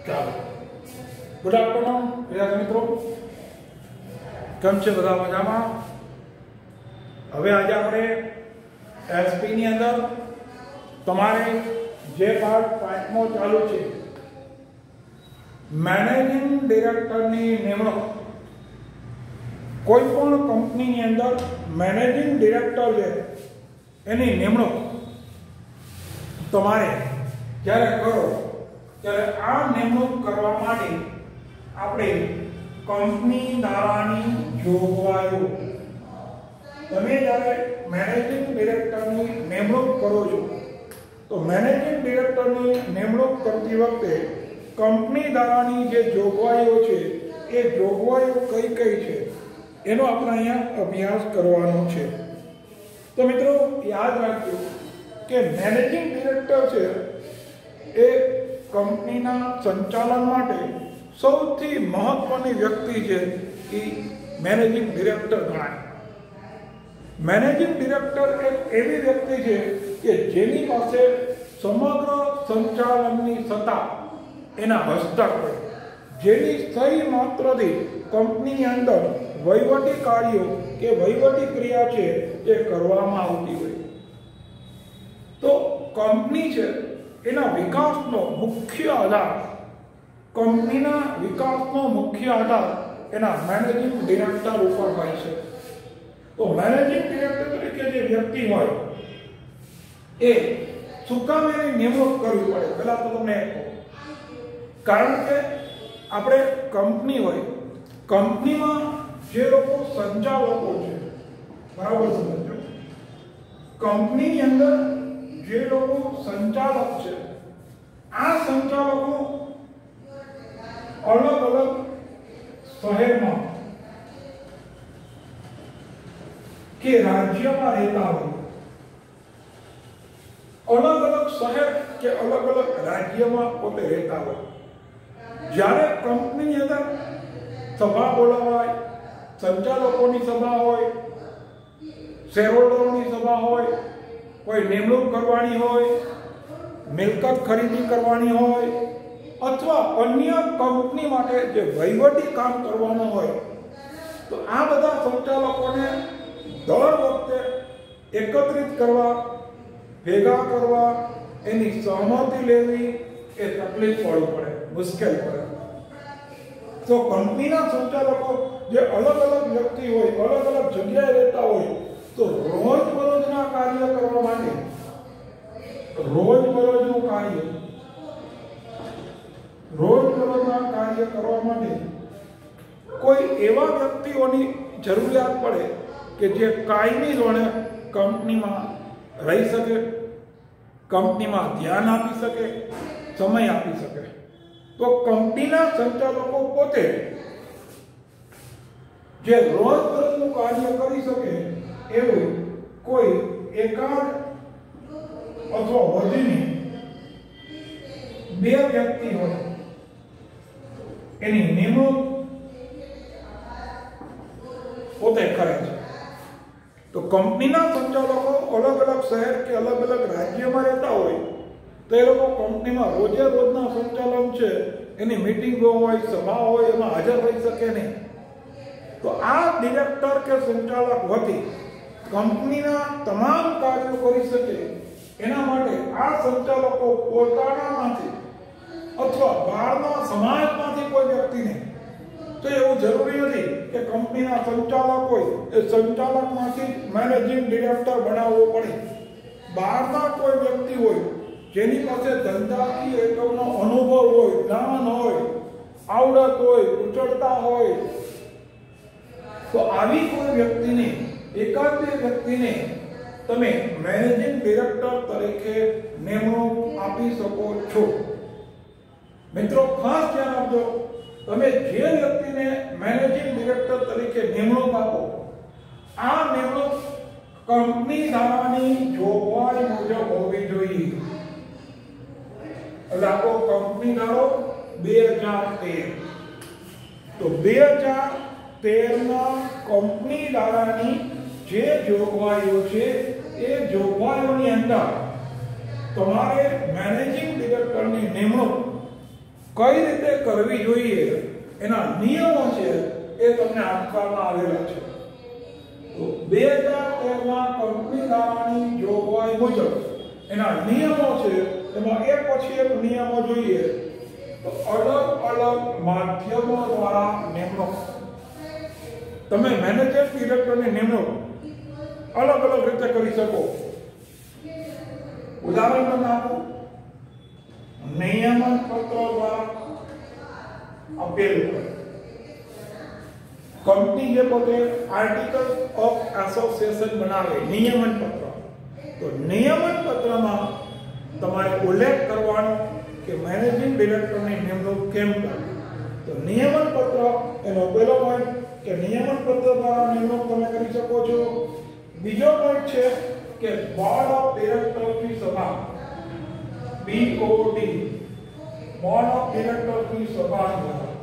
ચાલો good afternoon વિદ્યાર્થી મિત્રો, કેમ છે બધા? મજામાં? હવે આજે આપણે એસપી ની અંદર તમારે જે પાર્ટ 5મો ચાલુ છે, મેનેજિંગ ડિરેક્ટરની નિમણૂક. કોઈ પણ કંપનીની અંદર મેનેજિંગ ડિરેક્ટર છે એની નિમણૂક તમારે જ્યારે કરો ત્યારે આ નિમણૂક કરવા માટે આપણે કંપની ધારાની જોગવાઈઓ, તમે જ્યારે મેનેજિંગ ડિરેક્ટરની નિમણૂક કરો છો તો મેનેજિંગ ડિરેક્ટરની નિમણૂક કરતી વખતે કંપની ધારાની જે જોગવાઈઓ છે એ જોગવાઈઓ કઈ કઈ છે એનો આપણે અહીંયા અભ્યાસ કરવાનો છે. તો મિત્રો યાદ રાખજો કે મેનેજિંગ ડિરેક્ટર છે એ કંપનીના સંચાલન માટે સૌથી મહત્વની વ્યક્તિ છે એ મેનેજિંગ ડિરેક્ટર ગણાય. મેનેજિંગ ડિરેક્ટર એક એવી વ્યક્તિ છે કે જેની પાસે સમગ્ર સંચાલનની સત્તા એના હસ્તક હોય, જેની સહી માત્રથી કંપનીની અંદર વહીવટી કાર્યો કે વહીવટી ક્રિયા છે એ કરવામાં આવતી હોય. તો કંપની છે એના વિકાસનો મુખ્ય આધાર, કંપનીના વિકાસનો મુખ્ય આધાર એના મેનેજિંગ ડિરેક્ટર ઉપર હોય છે. તો મેનેજિંગ ડિરેક્ટર તરીકે જે વ્યક્તિ હોય એ શું કામ એની નિમણૂક કરવી પડે? પહેલા તો તમને કારણ કે આપણે કંપની હોય, કંપનીમાં જે લોકો સંચાલકો છે, બરાબર સમજો, કંપનીની અંદર જે લોકો સંચાલક છે, આ સંચાલકો અલગ અલગ શહેરમાં કે રાજ્યમાં રહેતા હોય, અલગ અલગ શહેર કે અલગ અલગ રાજ્યમાં પોતે રહેતા હોય. જ્યારે કંપનીની અંદર સભા બોલાવાય, સંચાલકોની સભા હોય, શેરહોલ્ડરોની સભા હોય, કોઈ નિમણૂક કરવાની હોય, મિલકત ખરીદી કરવાની હોય, અથવા અન્ય કંપની માટે જે વહીવટી કામ કરવાનું હોય, તો આ બધા સંચાલકોને દર વખતે એકત્રિત કરવા, ભેગા કરવા, એની સહમતિ લેવી એ તકલીફ પડવું પડે, મુશ્કેલ પડે. તો કંપનીના સંચાલકો જે અલગ અલગ વ્યક્તિ હોય, અલગ અલગ જગ્યાએ રહેતા હોય, તો રોજબરોજના કાર્ય કરવા માટે, રોજબરોજના કાર્ય કરવા માટે કોઈ એવા વ્યક્તિઓની જરૂરિયાત પડે કે જે કાયમી ધોરણે કંપનીમાં રહી શકે, કંપનીમાં ધ્યાન આપી શકે, સમય આપી શકે. તો કંપનીના સંચાલકો પોતે જે રોજબરોજનું કાર્ય કરી શકે એવું કોઈ એકાદ અથવા વધીને બે વ્યક્તિ હોય એની નિમણૂક પોતે કરે છે. તો કંપનીના સંચાલકો અલગ અલગ શહેર કે અલગ અલગ રાજ્યમાં રહેતા હોય તો એ લોકો કંપનીમાં રોજે રોજના સંચાલન છે એની મીટિંગો હોય, સભા હોય, એમાં હાજર રહી શકે નહીં. તો આ ડિરેક્ટર કે સંચાલક વતી કંપનીના તમામ કાર્યો કરી શકે એના માટે આ સંચાલકો પોતાનામાંથી અથવા બહારના સમાજમાંથી કોઈ વ્યક્તિને, તો એવું જરૂરી નથી કે કંપનીના સંચાલક હોય એ સંચાલકમાંથી મેનેજિંગ ડિરેક્ટર બનાવવો પડે. બહારના કોઈ વ્યક્તિ હોય જેની પાસે ધંધાકીય એકમનો અનુભવ હોય, જ્ઞાન હોય, આવડત હોય, કુશળતા હોય, તો આવી કોઈ વ્યક્તિને, એકાદ બે વ્યક્તિને તમે મેનેજિંગ ડિરેક્ટર તરીકે નિમણૂક આપી શકો છો. મિત્રો ખાસ ધ્યાન આપજો, તમે જે વ્યક્તિને મેનેજિંગ ડિરેક્ટર તરીકે નિમણૂક આપો, આ નિમણૂક કંપની ધારાની જોગવાઈ મુજબ હોવી જોઈએ. એટલે આપણો કંપની ધારો 2013, તો 2013ના કંપની ધારાની જે જોગવાઈઓ છે એ જોગવાઈઓની અંદર તમારે મેનેજિંગ ડિરેક્ટરની નિમણૂક કઈ રીતે કરવી જોઈએ એના નિયમો છે એ તમને આપવામાં આવેલા છે. તો 2013ના કંપની ધારાની જોગવાઈ મુજબ એના નિયમો છે. એમાં એક પછી એક નિયમો જોઈએ તો અલગ અલગ માધ્યમો દ્વારા નિમણૂક. તમે મેનેજર ડિરેક્ટરની નિમણૂક અલગ અલગ રીતે કરી શકો. ઉદાહરણ તમને આપું, નિયમન પત્ર દ્વારા આપેલું. કંપની જે પોતે આર્ટિકલ ઓફ એસોસિએશન બનાવે નિયમન પત્ર, તો નિયમન પત્રમાં તમારે ઉલ્લેખ કરવાનો કે મેનેજિંગ ડિરેક્ટરની નિમણૂક કેમ કરવી. તો નિયમન પત્ર એનો પહેલો પોઈન્ટ કે નિયમન પત્ર દ્વારા નિમણૂક તમે કરી શકો છો. બીજો પોઈન્ટ છે કે બોર્ડ ઓફ ડિરેક્ટર્સની સભા, BOD, બોર્ડ ઓફ ડિરેક્ટર્સની સભા દ્વારા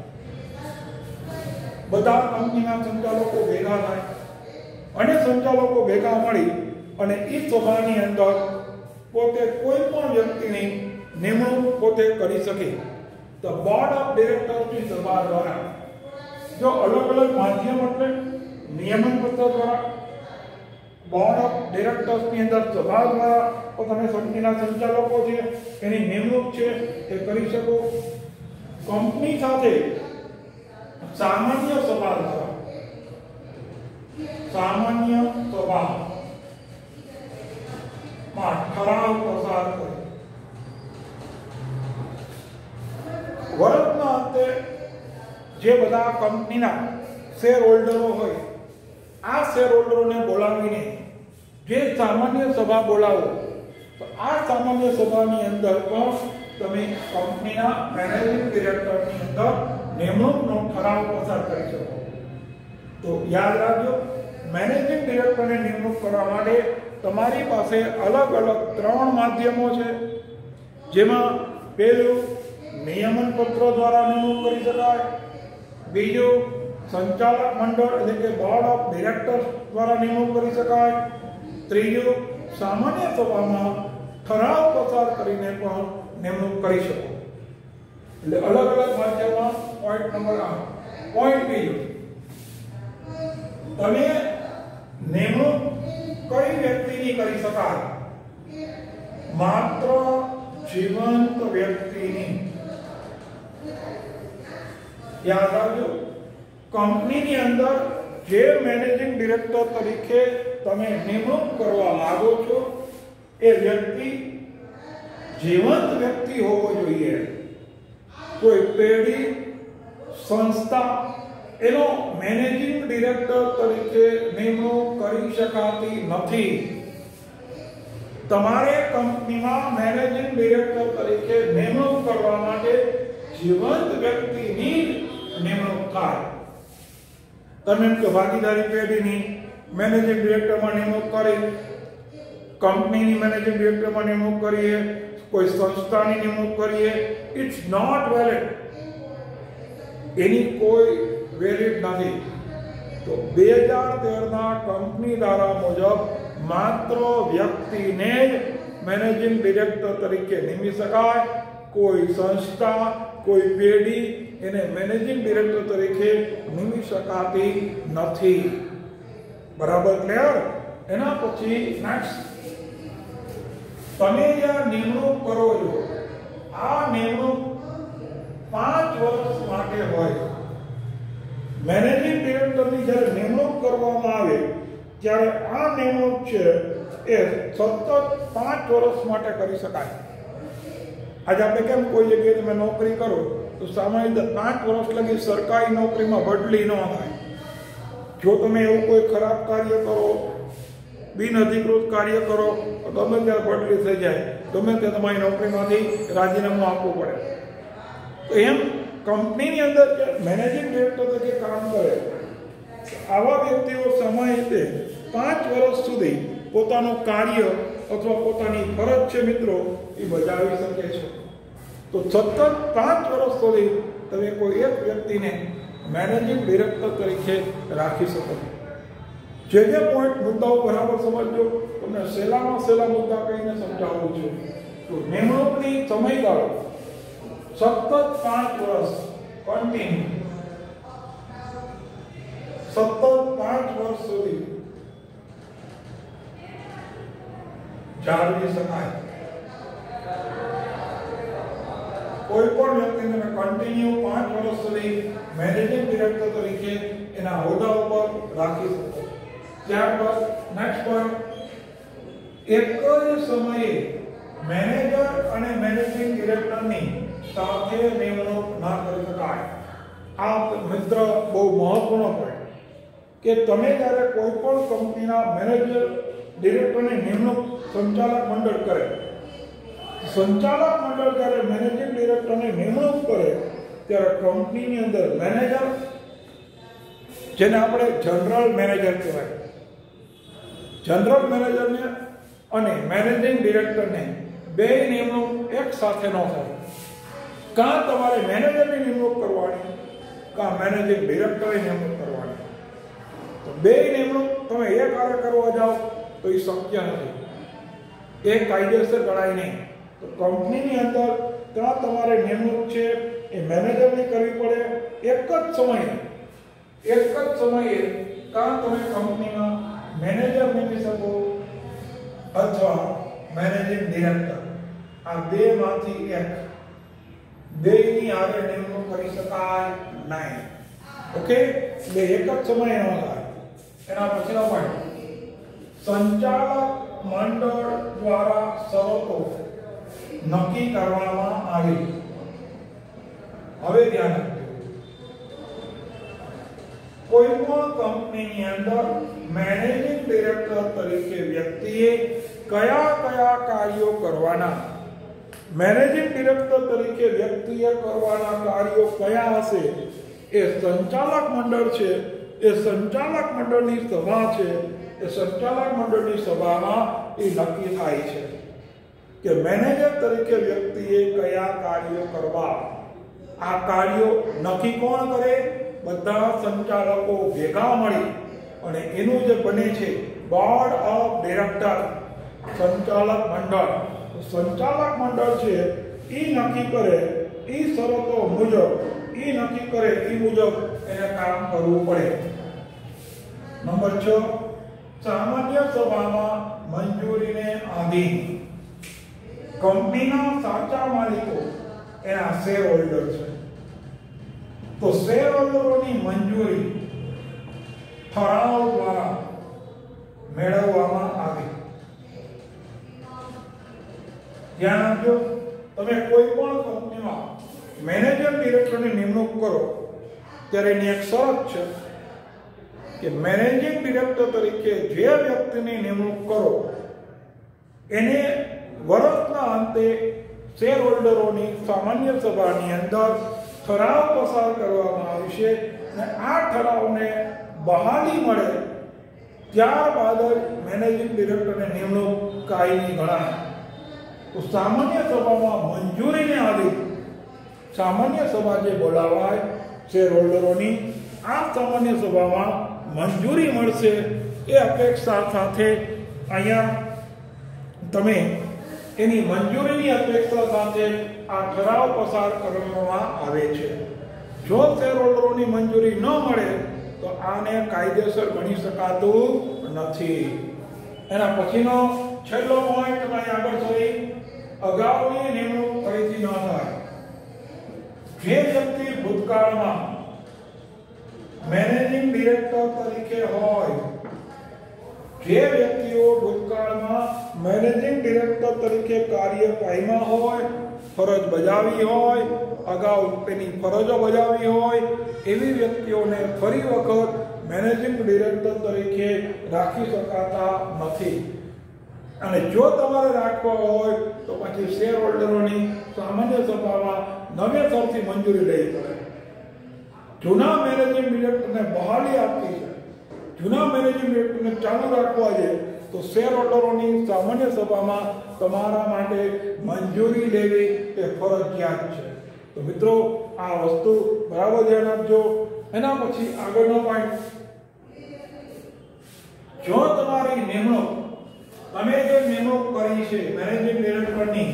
બધા કંપનીના સંચાલકો ભેગા થાય અને સંચાલકો ભેગા મળી અને એ સભાની અંદર પોતે કોઈ પણ વ્યક્તિની નિમણૂક પોતે કરી શકે. તો બોર્ડ ઓફ ડિરેક્ટર્સની સભા દ્વારા જો અલગ અલગ માધ્યમ એટલે નિયમન પત્ર દ્વારા, બોર્ડ ઓફ ડિરેક્ટર્સની અંદર સભા દ્વારા પોતાના કંપનીના સંચાલકો છે એની નિમણૂક છે એ કરી શકો. કંપની સાથે સામાન્ય સભા દ્વારા, સામાન્ય સભામાં ઠરાવ પસાર કરે. વર્ષના અંતે જે બધા કંપનીના શેર હોલ્ડરો હોય આ શેર હોલ્ડરોને બોલાવીને જે સામાન્ય સભા બોલાવો તો આ સામાન્ય સભાની અંદર પણ તમે કંપનીના મેનેજિંગ ડિરેક્ટરની અંદર નિમણૂકનો ઠરાવ પસાર કરી શકો. તો યાદ રાખજો, મેનેજિંગ ડિરેક્ટરની નિમણૂક કરવા માટે તમારી પાસે અલગ અલગ 3 માધ્યમો છે. જેમાં પહેલું નિયમન પત્ર દ્વારા નિમણૂક કરી શકાય, બીજું સંચાલક મંડળ એટલે કે બોર્ડ ઓફ ડિરેક્ટર્સ દ્વારા નિમણૂક કરી શકાય, ત્રીજું સામાન્ય સભામાં ઠરાવ પસાર કરીને પણ નિમણૂક કરી શકો. એટલે અલગ અલગ માધ્યમમાં પોઈન્ટ નંબર 8. પોઈન્ટ બીજો, તમે નિમણૂક કઈ વ્યક્તિની કરી શકાય? માત્ર જીવંત વ્યક્તિની. યાદ રાખજો, કંપનીની અંદર જે મેનેજિંગ ડિરેક્ટર તરીકે તમે નિમણૂક કરવા માંગો છો એ વ્યક્તિ જીવંત વ્યક્તિ હોવો જોઈએ. કોઈ પેઢી સંસ્થા એનો મેનેજિંગ ડિરેક્ટર તરીકે નિમણૂક કરી શકાતી નથી. તમારે કંપનીમાં મેનેજિંગ ડિરેક્ટર તરીકે નિમણૂક કરવા માટે જીવંત વ્યક્તિની નિમણૂક થાય. તમે કે ભાગીદારી પેઢીની મેનેજિંગ ડિરેક્ટરમાં નિમણૂક કરી, કંપનીની મેનેજિંગ ડિરેક્ટરમાં નિમણૂક કરીએ, કોઈ સંસ્થાની નિમણૂક કરીએ, ઇટ્સ નોટ વેલિડ. એની કોઈ વેલિડ નથી. તો 2013ના કંપની ધારા મુજબ માત્ર વ્યક્તિને જ મેનેજિંગ ડિરેક્ટર તરીકે નિમી શકાય. કોઈ સંસ્થા, કોઈ પેઢી એને મેનેજિંગ ડિરેક્ટર તરીકે નિમી શકાતી નથી. બરાબર ક્લિયર? એના પછી નેક્સ્ટ, તમે જ્યાં નિમણૂક કરો છો આ નિમણૂક 5 વર્ષ માટે હોય. મેનેજિંગ ડિરેક્ટરની જ્યારે નિમણૂક કરવામાં આવે ત્યારે આ નિમણૂક છે એ સતત 5 વર્ષ માટે કરી શકાય. આજે આપણે કેમ કોઈ જગ્યાએ તમે નોકરી કરો તો સામાન્ય રીતે 5 વર્ષ લગી સરકારી નોકરીમાં બદલી ન થાય. જો તમે એવું કોઈ ખરાબ કાર્ય કરો, બિનઅધિકૃત કાર્ય કરો તો ગમે ત્યારે બદલી થઈ જાય, ગમે ત્યાં તમારી નોકરીમાંથી રાજીનામું આપવું પડે. તો એમ કંપનીની અંદર મેનેજિંગ ડિરેક્ટર તરીકે કામ કરે આવા વ્યક્તિઓ સામાન્ય રીતે 5 વર્ષ સુધી પોતાનું કાર્ય અથવા પોતાની ફરજ છે મિત્રો એ બજાવી શકે છે. તો સતત 5 વર્ષ સુધી તમે કોઈ એક વ્યક્તિને મેનેજિંગ ડિરેક્ટર તરીકે રાખી શકો. જે પોઈન્ટ મુદ્દાઓ બરાબર સમજજો. તમને સહેલામાં સહેલા મુદ્દા કહીને સમજાવવું છે. તો નિમણૂકની સમયગાળો સતત 5 વર્ષ કન્ટિન્યુ, સતત 5 વર્ષ સુધી જાળવી શકાય. કોઈ પણ વ્યક્તિને કન્ટિન્યુ 5 વર્ષ સુધી મેનેજિંગ ડિરેક્ટર તરીકે એના હોદ્દા ઉપર રાખી શકો. ત્યારબાદ નેક્સ્ટ પોઈન્ટ, એક જ સમયે મેનેજર અને મેનેજિંગ ડિરેક્ટરની સાથે નિમણૂક ના કરી શકાય. આ મિત્ર બહુ મહત્વનો પોઈન્ટ કે તમે જ્યારે કોઈ પણ કંપનીના મેનેજર ડિરેક્ટરની નિમણૂક સંચાલક મંડળ કરે, સંચાલક મંડળ જ્યારે મેનેજિંગ ડિરેક્ટરની નિમણૂક કરે ત્યારે કંપનીની અંદર મેનેજર, જેને આપણે જનરલ મેનેજર કહેવાય, જનરલ મેનેજરને અને મેનેજિંગ ડિરેક્ટરને બે નિમણૂક એક સાથે ન થાય. કાં તમારે મેનેજરની નિમણૂક કરવાની, કાં મેનેજિંગ ડિરેક્ટરની નિમણૂક કરવાની. તો બે નિમણૂક તમે એક હારે કરવા જાઓ તો એ શક્ય નથી, એ કાયદેસર ગણાય નહીં. તો કંપનીની અંદર ત્યાં તમારે નિમણૂક છે એ મેનેજરની કરવી પડે એક જ સમયે. કાં તમે કંપનીમાં મેનેજર બની શકો અથવા મેનેજિંગ ડિરેક્ટર. આ બેમાંથી એક, બેની હારે નિમણૂક કરી શકાય નહીં. ઓકે, બે એક જ સમયે ન થાય. એના પછીનો પોઈન્ટ, સંચાલક મંડળ દ્વારા શરતો નક્કી કરવામાં આવી. હવે ધ્યાન રાખજો, કોઈ પણ કંપનીની અંદર મેનેજિંગ ડિરેક્ટર તરીકે વ્યક્તિએ કયા કાર્યો કરવાના, મેનેજિંગ ડિરેક્ટર તરીકે વ્યક્તિએ કરવાના કાર્યો કયા હશે, એ સંચાલક મંડળ છે, એ સંચાલક મંડળની સભા છે, એ સંચાલક મંડળની સભામાં એ નક્કી થાય છે કે મેનેજર તરીકે વ્યક્તિએ કયા કાર્યો કરવા. આ કાર્યો નક્કી કોણ કરે? બધા સંચાલકો ભેગા મળી અને એનું જે બને છે બોર્ડ ઓફ ડિરેક્ટર, સંચાલક મંડળ. સંચાલક મંડળ છે એ નક્કી કરે, એ શરતો મુજબ એ નક્કી કરે, એ મુજબ એને કામ કરવું પડે. નંબર 6, સામાન્ય સભામાં મંજૂરીને આધીન. કંપનીના સાચા માલિકો એના શેર હોલ્ડર છે, તો શેર હોલ્ડરોની મંજૂરી ઠરાવ દ્વારા મેળવવામાં આવે. ધ્યાન આપજો, તમે કોઈ પણ કંપનીમાં મેનેજર ડિરેક્ટરની નિમણૂક કરો ત્યારે એની એક શરત છે કે મેનેજિંગ ડિરેક્ટર તરીકે જે વ્યક્તિની નિમણૂક કરો એને વર્ષના અંતે શેર હોલ્ડરોની સામાન્ય સભાની અંદર ઠરાવ પસાર કરવામાં આવશે અને આ ઠરાવને બહાલી મળે ત્યારબાદ જ મેનેજિંગ ડિરેક્ટરની નિમણૂક કાયમી ગણાય. તો સામાન્ય સભામાં મંજૂરીને આધીન સામાન્ય સભા જે બોલાવાય શેર હોલ્ડરોની, આ સામાન્ય સભામાં મંજૂરી મળશે એ અપેક્ષા સાથે અહીંયા તમે એની મંજૂરીની અપેક્ષા સાથે આ ઠરાવ પસાર કરવામાં આવે છે. જો શેર હોલ્ડરોની મંજૂરી ન મળે તો આને કાયદેસર ગણી શકાતું નથી. એના પછીનો છેલ્લો પોઈન્ટ તમે આગળ જોઈ, અગાઉની નિમણૂક ફરીથી ન થાય. જે વ્યક્તિ ભૂતકાળમાં મેનેજિંગ ડિરેક્ટર તરીકે હોય, જે વ્યક્તિઓ ભૂતકાળમાં મેનેજિંગ ડિરેક્ટર તરીકે કાર્ય પામ્યા હોય, ફરજ બજાવી હોય, અગાઉ તેની ફરજો બજાવી હોય, એવી વ્યક્તિઓને ફરી વખત મેનેજિંગ ડિરેક્ટર તરીકે રાખી શકાતા નથી. અને જો તમારે રાખવા હોય તો પછી શેર હોલ્ડરોની સામાન્ય સભામાં નવેસરથી મંજૂરી લેવી પડે. જૂના મેનેજિંગ ડિરેક્ટરને બહાલી આપવી છે, જૂના મેનેજિંગ ડિરેક્ટરને ચાલુ રાખવા છે, તો શેર હોલ્ડરોની સામાન્ય સભામાં તમારા માટે મંજૂરી લેવી એ ફરજિયાત છે. તો મિત્રો આ વસ્તુ બરાબર ધ્યાન આપજો. એના પછી આગળનો પોઈન્ટ, જો તમારી નિમણૂક, તમે જે નિમણૂક કરી છે મેનેજિંગ ડિરેક્ટરની,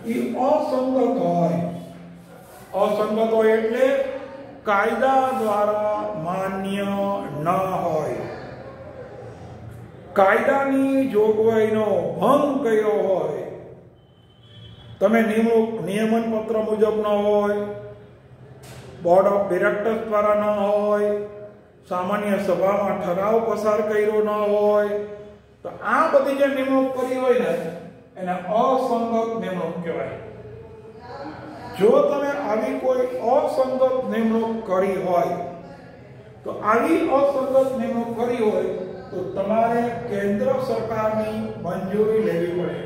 એ અસંગત હોય, असंगत होय एटले कायदा द्वारा मान्य न होय, कायदानी जोगवाईनो भंग कर्यो होय, तमे नियमन पत्र मुजब न होय, बोर्ड ऑफ डिरेक्टर्स द्वारा न होय, सामान्य सभा में ठराव पसार कर्यो न होय, तो आ बधी जे निमणूक करी होय ने एने असंगत निमणूक कहेवाय। जो तमे आवी कोई असंगत निमणूक करी होय तो आवी असंगत निमणूक करी होय तो तमारे केंद्र सरकारनी मंजूरी लेवी पड़े।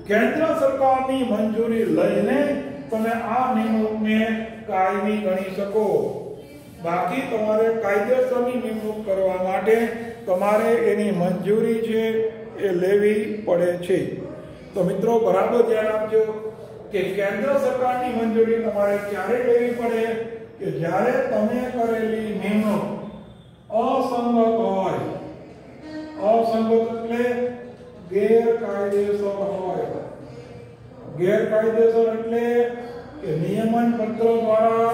केंद्र सरकारनी मंजूरी लईने तमे आ निमणूकने कायमी गणी सको। बाकी तमारे कायदेसरनी निमणूक करवा माटे तमारे एनी मंजूरी छे ए लेवी पड़े छे। तो मित्रों बराबर ध्यान आपजो कि केंद्र सरकारनी मंजूरी तमारे क्यारे लेवी पड़े कि ज्यारे तमे करेली निमणूक असंगत होय। असंगत એટલે ગેરકાયદેસર હોય। ગેરકાયદેસર એટલે કે નિયમન પત્ર દ્વારા,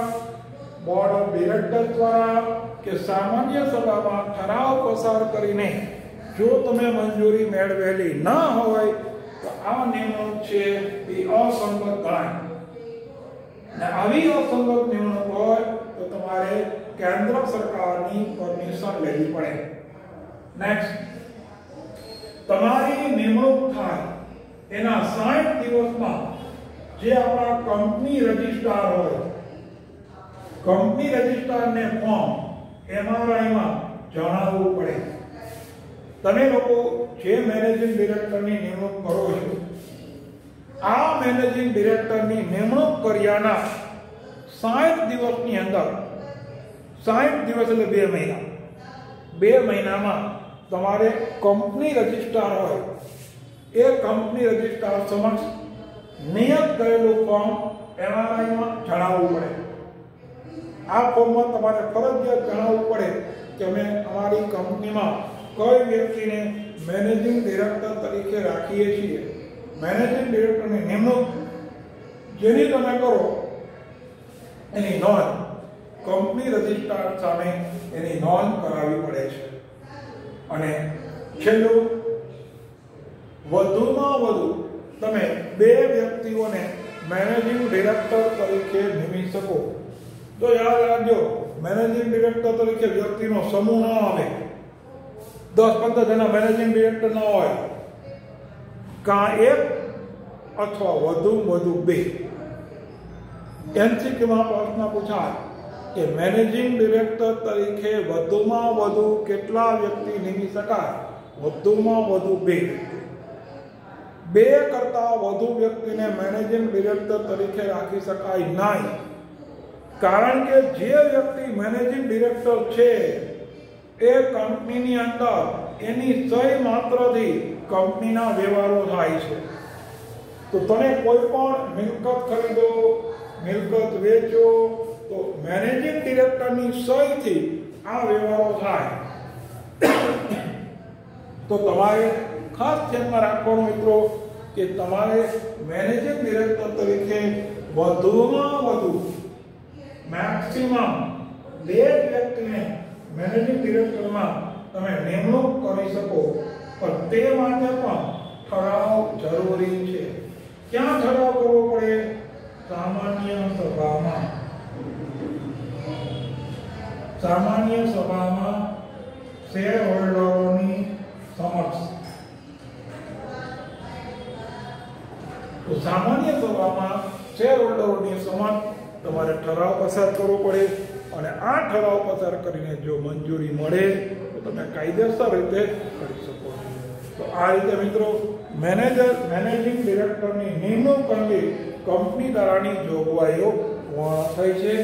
બોર્ડ ઓફ ડિરેક્ટર દ્વારા કે સામાન્ય સભામાં ઠરાવ પસાર કરીને જો તમે મંજૂરી મેળવેલી ન હોય તો આ નિમણૂક છે એ અસંગત ગણાય। ને આવી અસંગત નિમણૂક હોય તો તમારે કેન્દ્ર સરકારની પરમિશન લેવી પડે। નેક્સ્ટ, તમારી નિમણૂક થાય એના 60 દિવસમાં જે આપણા કંપની રજિસ્ટ્રાર હોય, કંપની રજિસ્ટ્રારને ફોર્મ એમઆરઆઈ માં જણાવવું પડે। તમે લોકો જે મેનેજિંગ ડિરેક્ટરની નિમણૂક કરો છો આ મેનેજિંગ ડિરેક્ટરની નિમણૂક કર્યાના 60 દિવસની અંદર, 60 દિવસ એટલે 2 મહિના, 2 મહિનામાં તમારે કંપની રજિસ્ટ્રાર હોય એ કંપની રજિસ્ટ્રાર સમક્ષ નિયત કરેલું ફોર્મ એમઆરઆઈ માં જણાવવું પડે। આ ફોર્મમાં તમારે ફરજિયાત જણાવવું પડે કે અમે અમારી કંપનીમાં કઈ વ્યક્તિને મેનેજિંગ ડિરેક્ટર તરીકે રાખીએ છીએ। મેનેજિંગ ડિરેક્ટરની નિમણૂક જેની તમે કરો એની નોંધ કંપની રજિસ્ટ્રાર સામે એની નોંધ કરાવવી પડે છે। અને છેલ્લું, વધુમાં વધુ તમે 2 વ્યક્તિઓને મેનેજિંગ ડિરેક્ટર તરીકે નિમી શકો। તો યાદ રાખજો, મેનેજિંગ ડિરેક્ટર તરીકે વ્યક્તિનો સમૂહ ન આવે। 10-15 जना મેનેજિંગ ડિરેક્ટર ન હોય, કાં એક અથવા વધુ 2। એમસીક્યુમાં પ્રશ્ન પૂછાય કે મેનેજિંગ ડિરેક્ટર તરીકે વધુમાં વધુ કેટલા વ્યક્તિ નિમી શકાય? વધુમાં વધુ 2। 2 કરતા વધુ વ્યક્તિને મેનેજિંગ ડિરેક્ટર તરીકે રાખી શકાય નહીં, કારણ કે જે વ્યક્તિ મેનેજિંગ ડિરેક્ટર છે એ કંપનીની અંદર એની સહી માત્રથી કંપનીના વ્યવહારો થાય છે। તો તમે કોઈ પણ મિલકત ખરીદો, મિલકત વેચો તો મેનેજિંગ ડિરેક્ટરની સહીથી આ વ્યવહારો થાય। તો તમારે ખાસ ધ્યાનમાં રાખવાનું મિત્રો કે તમારે મેનેજિંગ ડિરેક્ટર તરીકે વધુમાં વધુ મેક્સિમમ 2 વ્યક્તિને મેનેજિંગ ડિરેક્ટરમાં તમે નિમણૂક કરી શકો, પણ તે માટે પણ ઠરાવ જરૂરી છે। ક્યાં ઠરાવ કરવો પડે? સામાન્ય સભામાં। સામાન્ય સભામાં શેર હોલ્ડરોની સમક્ષ। તો સામાન્ય સભામાં શેર હોલ્ડરોની સમક્ષ તમારે ઠરાવ પસાર કરવો પડે અને આ ઠરાવ પસાર કરીને જો મંજૂરી મળે તો તમે કાયદેસર રીતે કરી શકો છો। તો આ રીતે મિત્રો મેનેજિંગ ડિરેક્ટરની નિમણૂક અંગે કંપની દ્વારાની જોગવાઈઓ પૂર્ણ થઈ છે।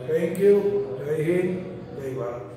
Thank you. જય હિન્દ, જય ભારત।